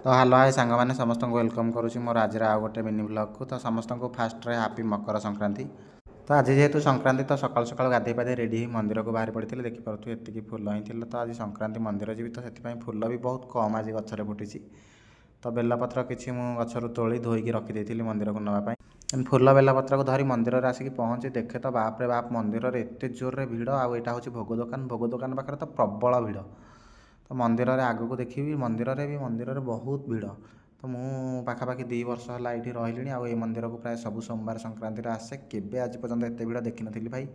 तो hello hi सांग मैंने समस्त को वेलकम करुँची मोर आज आउ गोटे मिनी ब्लॉग को। तो समस्त को फास्ट हापी मकर संक्रांति। तो आज जेहेतु संक्रांति तो सकाल सकाल गाधे पाधे रेडी मंदिर को बाहर पड़ते देखिपे एति फुल ही थी। तो आज संक्रांति मंदिर जी तो से फुल भी बहुत कम आज गचर फुटी। तो बेलपत्र किसी गचर तोली धोईकी रखी मंदिर को नापी फुल बेलपत्र को धरी मंदिर में आसिक पहुँची देखे तो बापरे बाप मंदिर में एत जोर रे भिड़ आईटा हूँ भोग दुकान पाखे तो प्रबल भिड़। तो मंदिर में आग को देखी मंदिर में बहुत भिड़। तो मु पाखापाखि 2 वर्ष है ये रही आउ मंदिर को प्राय सब सोमवार संक्रांति आसे केवे आज पर्यटन एत भिड़ देखी नी भाई।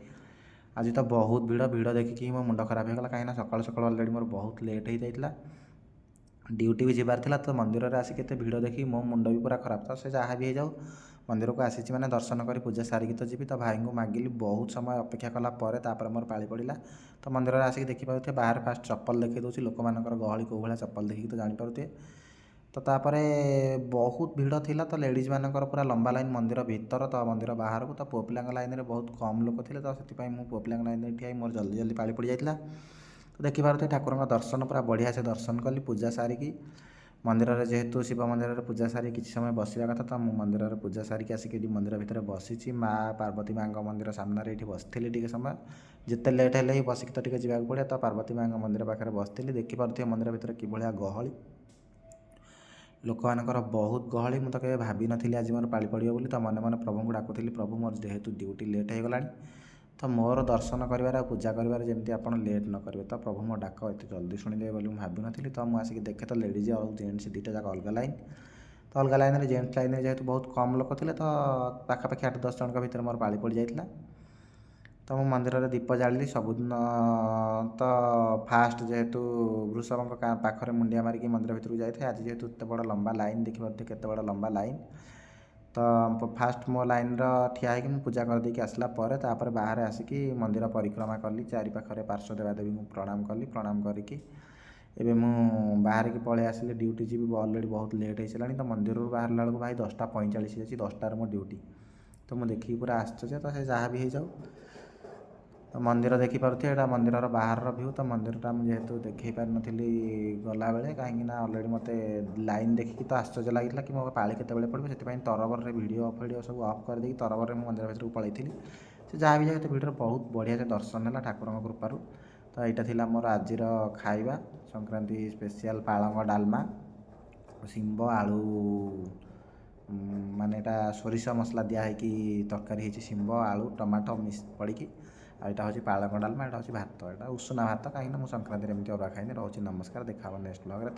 आज तो बहुत भिड़ देखिकी मो मुंड खराब होगा कहीं सकाल सकाल अलरेडी मोर बहुत लेट हो जाता ड्यूटी भी जबार था। तो मंदिर में आसिक भिड़ देखी मो मुंड भी पूरा खराब। तो से जहाँ भी हो मंदिर को आसी मैंने दर्शन कर पूजा सारिकी तो जी। तो भाई को मागिली बहुत समय अपेक्षा कलापर मोर पाली पड़ा। तो मंदिर में आसिक देखिपे बाहर फास्ट चप्पल देखी दूसरी लोक मान गहली कौ भाया चप्पल देखिए तो जापे। तो तापर बहुत भिड़ थिला। तो लेडीज मानकर पूरा लंबा लाइन मंदिर भीतर तो मंदिर बाहर को। तो पुओ पिला लाइन में बहुत कम लोक थे। तो से पुओ पिला लाइन में ठिया मोर जल्दी जल्दी पाली पड़ जाता। तो देखिपे ठाकुर दर्शन पूरा बढ़िया से दर्शन कली पूजा सारिकी मंदिर में जेहेतु शिव मंदिर में पूजा सारी किसी समय बसवा कथा। तो मंदिर में पूजा सारिकी आसिक मंदिर भितर बसी माँ पार्वती माँ मंदिर सामने ये बसती टे समय जिते लेट है बसिक तो टे जावाक पड़े। तो पार्वती माँ मंदिर पाखे बसती देखिपे मंदिर भितर कि गहली लोक मानकर बहुत गहली। मुझे कभी भाभी नी आज मोर पाली पड़ो बोली। तो मन मन प्रभु को डाकुली प्रभु मोर जेहेतु ड्यूटी लेट हो गला तो मोर दर्शन कर पूजा करमती आप लेट न करेंगे। तो प्रभु मो डाक एत जल्दी शुणिदेवे बोली भाभी नी। तो मुझे देखे तो लेडीज और जेन्ट्स दुईटा जाक अलग लाइन। तो अलग लाइन में जेन्ट्स लाइन में जेहेतु बहुत कम लोक थे तो पाखापाखि 8-10 जन भर मोर पाली पड़ जाता। तो मु मंदिर में दीप जाली सबुदिन तो फास्ट जेहेतु वृषभ पाखे मुंडिया मारिकी मंदिर भितर को जाए। आज जेहेतु एत बड़ लंबा लाइन देखिए केत बड़ लंबा लाइन। तो फास्ट मो लाइन ठिया हो पूजा करदेकी आसला तापर बाहर आसिकी मंदिर परिक्रमा कली चारि पाखरे पार्श्व देवादेवी को प्रणाम कली। प्रणाम करी एबे मु बाहर की पलि आसिले ड्यूटी जी अलरेडी बहुत लेट हो सारा। तो मंदिर बाहर बेलू भाई 10:45 हो 10टार मो ड्यूटी। तो मुझे देखिए पूरा आश्चर्य। तो से जहाँ भी हो जाऊ तो मंदिर देखिपे यहाँ मंदिर बाहर भ्यू। तो मंदिर जेहेतु देखी पार नी गला बेले कहीं अलरेडी मत लाइन देखिकी तो आश्चर्य लगी कि मो पाली केत पड़ो से तरबर भिडियो फिडियो सब अफ करदे तरबर मंदिर भर को पलैली। से जहाँ भी जाए भिडियो बहुत बढ़िया से दर्शन है ठाकुर कृपार। तो यहाँ मोर आज खाଇବା संक्रांति स्पेशल पालंग डालमा शिंब आलू माने सोरिष मसला दिखाई तरकारी शिंब आलू टमाटो मिक्स पड़ी यहाँ हूँ पालंग डालमा यहाँ हूँ भात यहाँ उषुना भात कहीं संक्रांति एमती अरुआ खाइनी। रोचे नमस्कार देखा नेक्स्ट ब्लॉग रे।